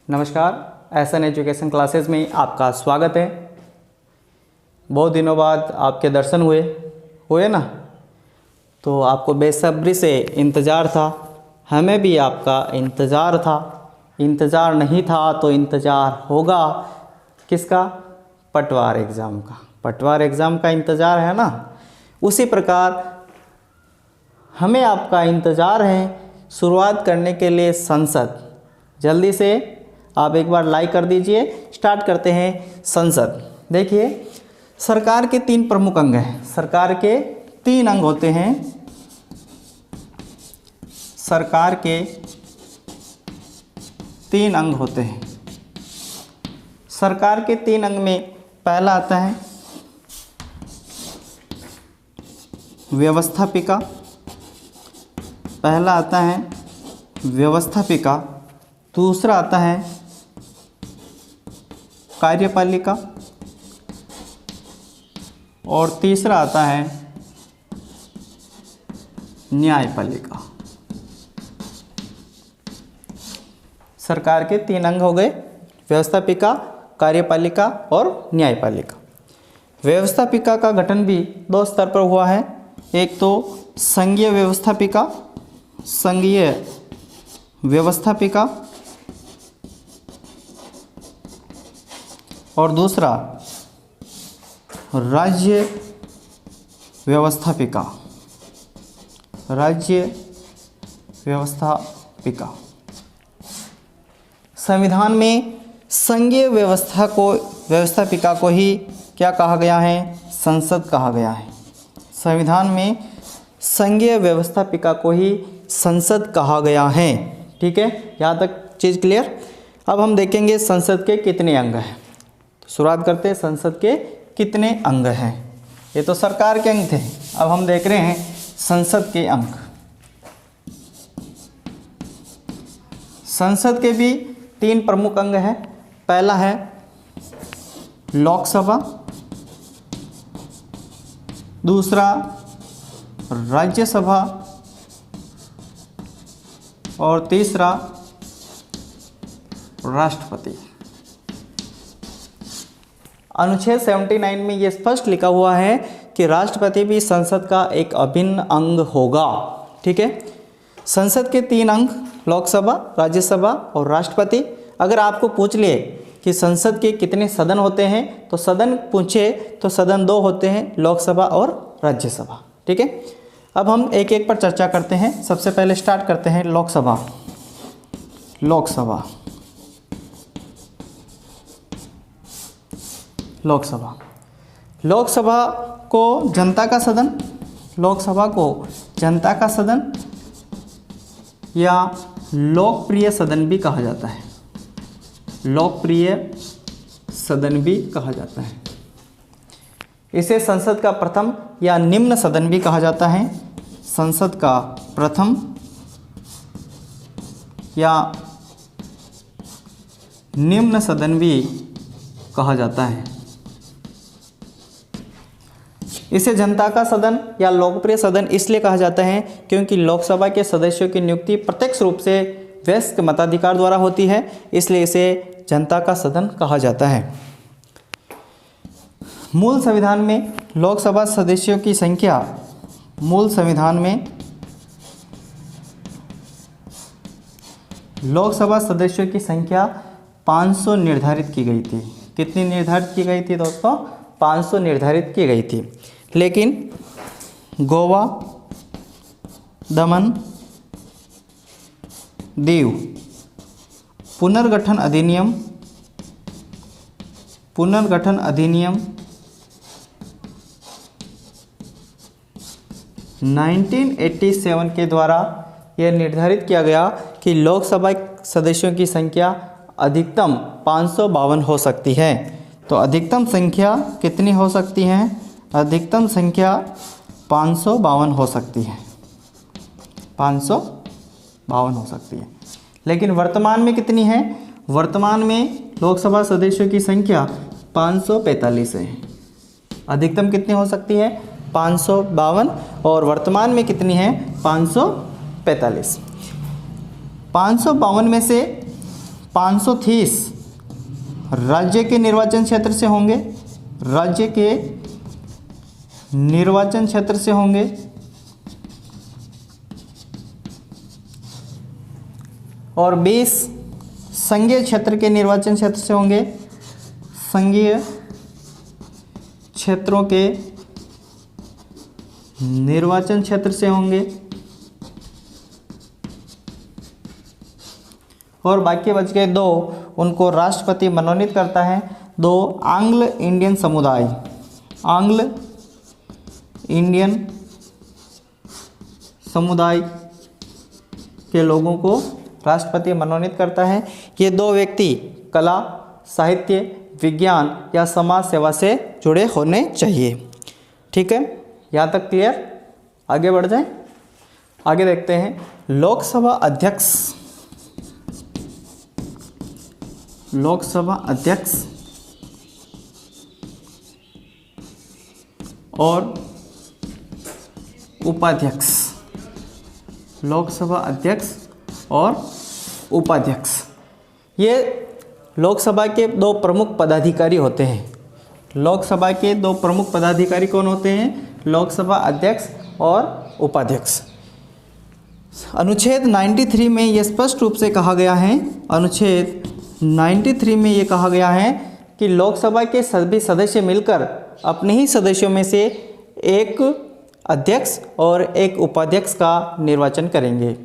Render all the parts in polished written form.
नमस्कार, SN education classes में आपका स्वागत है। बहुत दिनों बाद आपके दर्शन हुए ना, तो आपको बेसब्री से इंतज़ार था, हमें भी आपका इंतज़ार था। इंतज़ार नहीं था तो इंतज़ार होगा किसका? पटवार एग्ज़ाम का। पटवार एग्ज़ाम का इंतज़ार है ना, उसी प्रकार हमें आपका इंतज़ार है। शुरुआत करने के लिए संसद, जल्दी से आप एक बार लाइक कर दीजिए। स्टार्ट करते हैं संसद। देखिए, सरकार के 3 प्रमुख अंग हैं। सरकार के 3 अंग होते हैं। सरकार के 3 अंग होते हैं। सरकार के 3 अंग में पहला आता है व्यवस्थापिका। पहला आता है व्यवस्थापिका, दूसरा आता है कार्यपालिका और तीसरा आता है न्यायपालिका। सरकार के 3 अंग हो गए, व्यवस्थापिका, कार्यपालिका और न्यायपालिका। व्यवस्थापिका का गठन भी 2 स्तर पर हुआ है। एक तो संघीय व्यवस्थापिका, संघीय व्यवस्थापिका, और दूसरा राज्य व्यवस्थापिका। राज्य व्यवस्थापिका। संविधान में संघीय व्यवस्थापिका को ही क्या कहा गया है? संसद कहा गया है। संविधान में संघीय व्यवस्थापिका को ही संसद कहा गया है। ठीक है, यहाँ तक चीज़ क्लियर। अब हम देखेंगे संसद के कितने अंग हैं। तो शुरुआत करते हैं, संसद के कितने अंग हैं। ये तो सरकार के अंग थे, अब हम देख रहे हैं संसद के अंग। संसद के भी 3 प्रमुख अंग हैं। पहला है लोकसभा, दूसरा राज्यसभा और तीसरा राष्ट्रपति। अनुच्छेद 79 में ये स्पष्ट लिखा हुआ है कि राष्ट्रपति भी संसद का एक अभिन्न अंग होगा। ठीक है, संसद के 3 अंग लोकसभा, राज्यसभा और राष्ट्रपति। अगर आपको पूछ लिए कि संसद के कितने सदन होते हैं, तो सदन पूछे तो सदन 2 होते हैं, लोकसभा और राज्यसभा। ठीक है, अब हम एक एक पर चर्चा करते हैं। सबसे पहले स्टार्ट करते हैं लोकसभा। लोकसभा लोकसभा लोकसभा को जनता का सदन, लोकसभा को जनता का सदन या लोकप्रिय सदन भी कहा जाता है। लोकप्रिय सदन भी कहा जाता है। इसे संसद का प्रथम या निम्न सदन भी कहा जाता है। संसद का प्रथम या निम्न सदन भी कहा जाता है। इसे जनता का सदन या लोकप्रिय सदन इसलिए कहा जाता है क्योंकि लोकसभा के सदस्यों की नियुक्ति प्रत्यक्ष रूप से वयस्क मताधिकार द्वारा होती है, इसलिए इसे जनता का सदन कहा जाता है। मूल संविधान में लोकसभा सदस्यों की संख्या, मूल संविधान में लोकसभा सदस्यों की संख्या 500 निर्धारित की गई थी। कितनी निर्धारित की गई थी दोस्तों? 500 निर्धारित की गई थी। लेकिन गोवा, दमन, दीव पुनर्गठन अधिनियम 1987 के द्वारा यह निर्धारित किया गया कि लोकसभा सदस्यों की संख्या अधिकतम 552 हो सकती है। तो अधिकतम संख्या कितनी हो सकती है? अधिकतम संख्या 552 हो सकती है। 552 हो सकती है। लेकिन वर्तमान में कितनी है? वर्तमान में लोकसभा सदस्यों की संख्या 545 है। अधिकतम कितनी हो सकती है? 552 और वर्तमान में कितनी है? 545। 552 में से 530 राज्य के निर्वाचन क्षेत्र से होंगे, राज्य के निर्वाचन क्षेत्र से होंगे, और 20 संघीय क्षेत्र के निर्वाचन क्षेत्र से होंगे, संघीय क्षेत्रों के निर्वाचन क्षेत्र से होंगे, और बाकी बच गए 2 उनको राष्ट्रपति मनोनीत करता है। 2 आंग्ल इंडियन समुदाय, आंग्ल इंडियन समुदाय के लोगों को राष्ट्रपति मनोनीत करता है। ये 2 व्यक्ति कला, साहित्य, विज्ञान या समाज सेवा से जुड़े होने चाहिए। ठीक है, यहाँ तक क्लियर? आगे बढ़ जाएं। आगे देखते हैं लोकसभा अध्यक्ष, लोकसभा अध्यक्ष और उपाध्यक्ष, लोकसभा अध्यक्ष और उपाध्यक्ष, ये लोकसभा के 2 प्रमुख पदाधिकारी होते हैं। लोकसभा के 2 प्रमुख पदाधिकारी कौन होते हैं? लोकसभा अध्यक्ष और उपाध्यक्ष। अनुच्छेद 93 में ये स्पष्ट रूप से कहा गया है, अनुच्छेद 93 में ये कहा गया है कि लोकसभा के सभी सदस्य मिलकर अपने ही सदस्यों में से एक अध्यक्ष और एक उपाध्यक्ष का निर्वाचन करेंगे।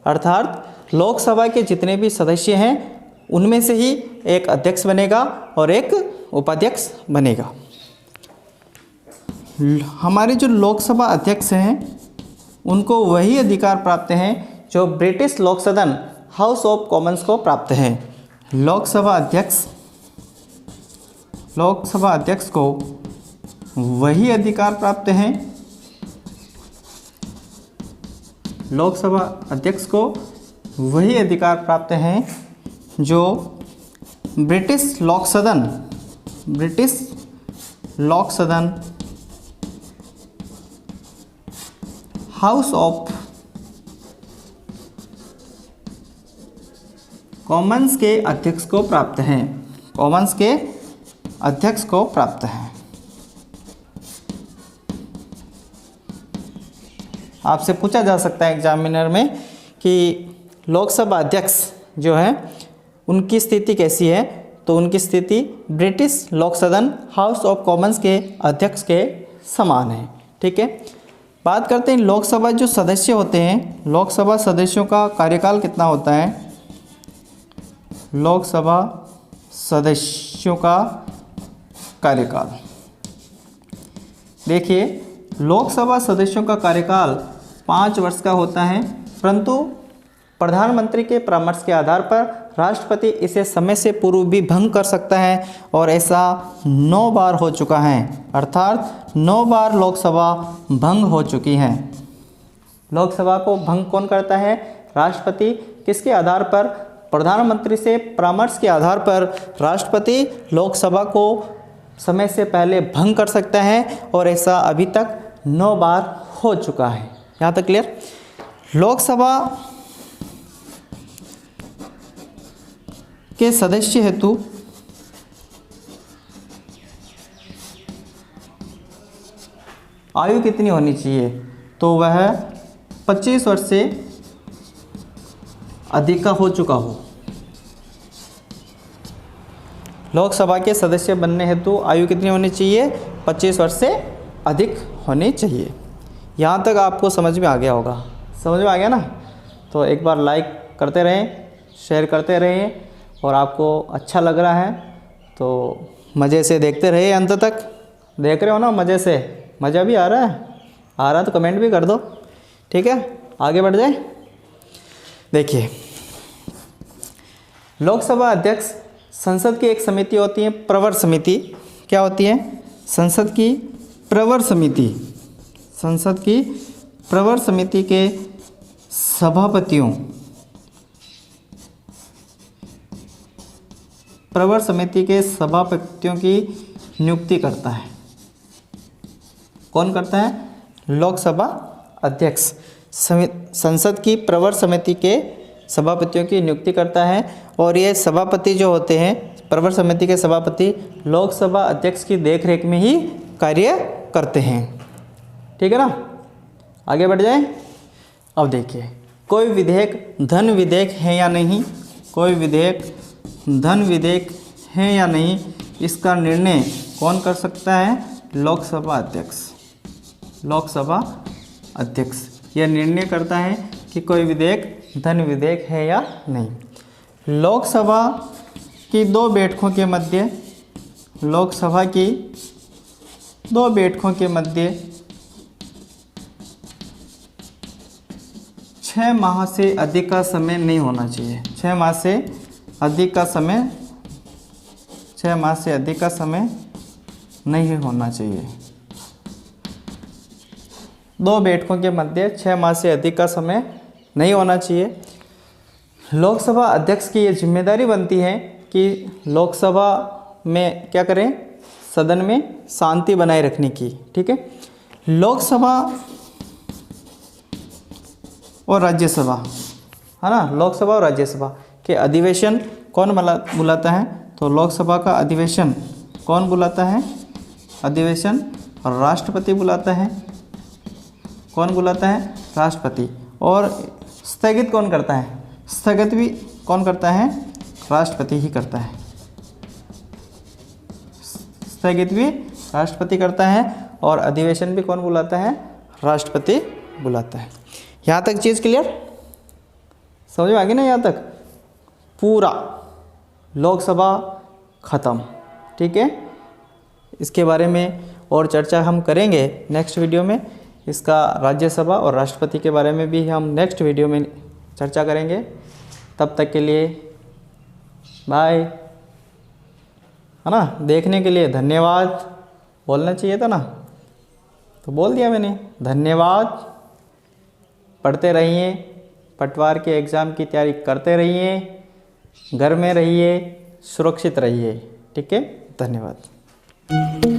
अर्थात लोकसभा के जितने भी सदस्य हैं उनमें से ही एक अध्यक्ष बनेगा और एक उपाध्यक्ष बनेगा। हमारे जो लोकसभा अध्यक्ष हैं उनको वही अधिकार प्राप्त हैं जो ब्रिटिश लोक सदन हाउस ऑफ कॉमन्स को प्राप्त हैं। लोकसभा अध्यक्ष को वही अधिकार प्राप्त हैं, लोकसभा अध्यक्ष को वही अधिकार प्राप्त हैं जो ब्रिटिश लोक सदन हाउस ऑफ कॉमन्स के अध्यक्ष को प्राप्त हैं, कॉमन्स के अध्यक्ष को प्राप्त हैं। आपसे पूछा जा सकता है एग्जामिनर में कि लोकसभा अध्यक्ष जो है उनकी स्थिति कैसी है, तो उनकी स्थिति ब्रिटिश लोक सदन हाउस ऑफ कॉमन्स के अध्यक्ष के समान है। ठीक है, बात करते हैं लोकसभा जो सदस्य होते हैं, लोकसभा सदस्यों का कार्यकाल कितना होता है। लोकसभा सदस्यों का कार्यकाल, देखिए लोकसभा सदस्यों का कार्यकाल 5 वर्ष का होता है, परंतु प्रधानमंत्री के परामर्श के आधार पर राष्ट्रपति इसे समय से पूर्व भी भंग कर सकता है और ऐसा 9 बार हो चुका है। अर्थात 9 बार लोकसभा भंग हो चुकी है। लोकसभा को भंग कौन करता है? राष्ट्रपति। किसके आधार पर? प्रधानमंत्री से परामर्श के आधार पर राष्ट्रपति लोकसभा को समय से पहले भंग कर सकता है और ऐसा अभी तक 9 बार हो चुका है। यहाँ तक क्लियर? लोकसभा के सदस्य हेतु आयु कितनी होनी चाहिए? तो वह 25 वर्ष से अधिक का हो चुका हो। लोकसभा के सदस्य बनने हेतु आयु कितनी होनी चाहिए? 25 वर्ष से अधिक होनी चाहिए। यहाँ तक आपको समझ में आ गया होगा? समझ में आ गया ना? तो एक बार लाइक करते रहें, शेयर करते रहें, और आपको अच्छा लग रहा है तो मज़े से देखते रहिए अंत तक। देख रहे हो ना मज़े से? मज़ा भी आ रहा है? आ रहा तो कमेंट भी कर दो। ठीक है, आगे बढ़ जाए। देखिए, लोकसभा अध्यक्ष संसद की एक समिति होती है, प्रवर समिति। क्या होती है? संसद की प्रवर समिति। संसद की प्रवर समिति के सभापतियों, प्रवर समिति के सभापतियों की नियुक्ति करता है। कौन करता है? लोकसभा अध्यक्ष संसद की प्रवर समिति के सभापतियों की नियुक्ति करता है और ये सभापति जो होते हैं, प्रवर समिति के सभापति लोकसभा अध्यक्ष की देखरेख में ही कार्य करते हैं। ठीक है ना, आगे बढ़ जाए। अब देखिए, कोई विधेयक धन विधेयक है या नहीं, कोई विधेयक धन विधेयक है या नहीं, इसका निर्णय कौन कर सकता है? लोकसभा अध्यक्ष। लोकसभा अध्यक्ष यह निर्णय करता है कि कोई विधेयक धन विधेयक है या नहीं। लोकसभा की 2 बैठकों के मध्य, लोकसभा की 2 बैठकों के मध्य 6 माह से अधिक का समय नहीं होना चाहिए। 6 माह से अधिक का समय, 6 माह से अधिक का समय नहीं होना चाहिए। 2 बैठकों के मध्य 6 माह से अधिक का समय नहीं होना चाहिए। लोकसभा अध्यक्ष की ये जिम्मेदारी बनती है कि लोकसभा में क्या करें? सदन में शांति बनाए रखने की। ठीक है, लोकसभा और राज्यसभा, है ना, लोकसभा और राज्यसभा के अधिवेशन कौन बुलाता है? तो लोकसभा का अधिवेशन कौन बुलाता है? अधिवेशन राष्ट्रपति बुलाता है। कौन बुलाता है? राष्ट्रपति। और स्थगित कौन करता है? स्थगित भी कौन करता है? राष्ट्रपति ही करता है। स्थगित भी राष्ट्रपति करता है और अधिवेशन भी कौन बुलाता है? राष्ट्रपति बुलाता है। यहाँ तक चीज़ क्लियर? समझ में आ गई ना? यहाँ तक पूरा लोकसभा ख़त्म। ठीक है, इसके बारे में और चर्चा हम करेंगे नेक्स्ट वीडियो में। इसका राज्यसभा और राष्ट्रपति के बारे में भी हम नेक्स्ट वीडियो में चर्चा करेंगे। तब तक के लिए बाय, है ना। देखने के लिए धन्यवाद। बोलना चाहिए था ना, तो बोल दिया मैंने। धन्यवाद। पढ़ते रहिए, पटवार के एग्ज़ाम की तैयारी करते रहिए, घर में रहिए, सुरक्षित रहिए। ठीक है, धन्यवाद।